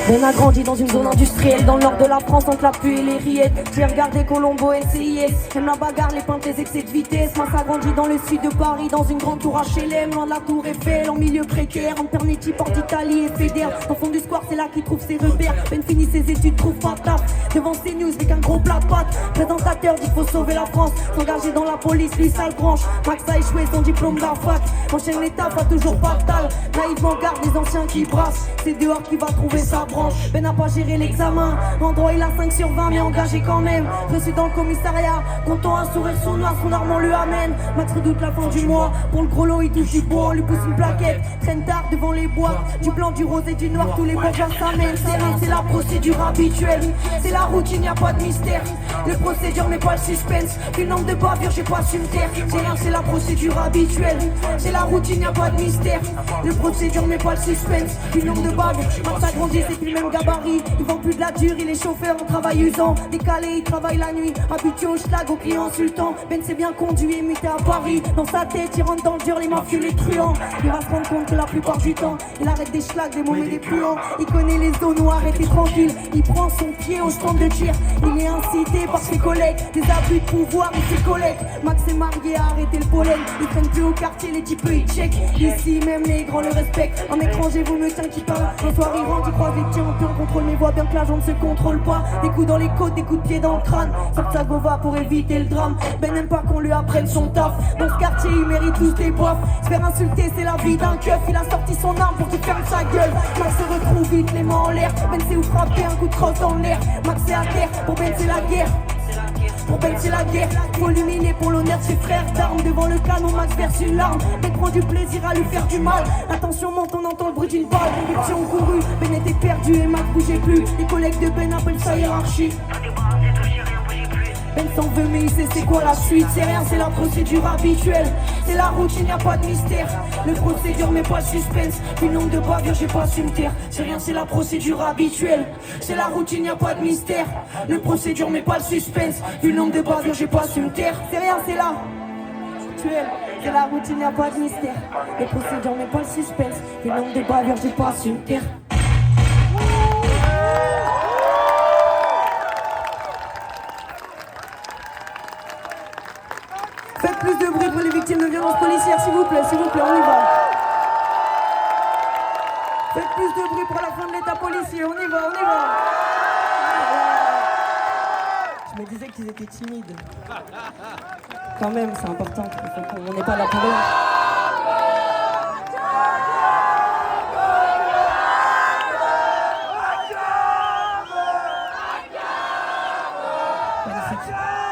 Ben a grandi dans une zone industrielle, dans le nord de la France, entre la pluie et les rillettes. J'ai regardé Colombo et CIS, aime la bagarre, les peintes, les excès de vitesse. Moi ça grandit dans le sud de Paris, dans une grande tour HLM, loin de la tour Eiffel, en milieu précaire. En Pernetti, Porte d'Italie et Fédère. Au fond du square, c'est là qu'il trouve ses repères. Ben finit ses études, trouve pas taf. Devant CNews, avec un gros plat de pâtes. Présentateur dit qu'il faut sauver la France. S'engager dans la police, lui sale branche. Max a échoué son diplôme de la fac. Enchaîne les tafs, a toujours pas de dalle. Naïvement garde les anciens qui brassent. C'est dehors qu'il va trouver sa branche. Ben n'a pas géré l'examen. En droit, il a 5 sur 20, mais engagé quand même. Reçu dans le commissariat. Content, un sourire sournois, son arme on lui amène. Max redoute la fin du mois. Pour le gros lot, il touche du bois. On lui pousse une plaquette. Traîne tard devant les bois. Du blanc, du rose et du noir, tous les bourgeois s'amènent. C'est la procédure habituelle. C'est la routine, y a pas de mystère. Le procédure, mais pas le suspense. Du nombre de bavures, j'ai pas su me taire. C'est rien, c'est la procédure habituelle. C'est la routine, y a pas de mystère. Le procédure, mais pas le suspense. Du nombre de bavures, Max a grandi, c'est plus le même gabarit. Il vend plus de la dure, il est chauffeur en travail usant. Décalé, il travaille la nuit. Habitué au schlag, aux clients insultants. Ben s'est bien conduit et muté à Paris. Dans sa tête, il rentre dans le dur, les mafieux, les truands. Il va se rendre compte que la plupart du temps, il arrête des schlags, des mauvais, des puants. Il connaît les zones où arrêter tranquille. Il prend son pied au stand de tir. Il est incité par ses collègues. Des abus de pouvoir et ses collègues. Max est marié à arrêter le pollen. Il traîne plus au quartier, les types ils check. Ici même les grands le respectent. En étranger vous me tiens qui parle. Un soir il rentre, il croise les tiens. Puis on contrôle mes voix bien que l'agent ne se contrôle pas. Des coups dans les côtes, des coups de pied dans le crâne. Sorte sa gova pour éviter le drame. Ben n'aime pas qu'on lui apprenne son taf. Dans ce quartier il mérite tous des boifs. Se faire insulter c'est la vie d'un keuf. Il a sorti son arme pour qu'il ferme sa gueule. Max se retrouve vite les mains en l'air. Ben c'est où frapper un coup de crosse dans l'air. Max c'est à terre, pour Ben c'est la guerre. Pour Ben c'est la guerre, faut l'humilier pour l'honneur de ses frères d'armes. Devant le canon, Max verse une larme. Ben prend du plaisir à lui faire du mal. Attention monte, on entend le bruit d'une balle. Les petits ont couru, Ben était perdu et Max bougeait plus. Les collègues de Ben appellent ça hiérarchie. Ben s'en veut mais il sait c'est quoi la suite. C'est rien, c'est la procédure habituelle. C'est la routine, y a pas de mystère. Le procédure mais pas le suspense. Du nombre de bavures j'ai pas su me taire. C'est rien, c'est la procédure habituelle. C'est la routine, y a pas de mystère. Le procédure mais pas le suspense. Du nombre de bavures j'ai pas su me taire. C'est rien, c'est la habituelle. C'est la routine, y a pas de mystère. Le procédure mais pas le suspense. Du nombre de bavures j'ai pas su me taire. Faites plus de bruit pour les victimes de violences policières, s'il vous plaît, on y va. Faites plus de bruit pour la fin de l'état policier, on y va. Je me disais qu'ils étaient timides. Quand même, c'est important, il faut qu'on n'ait pas la parole. Magnifique.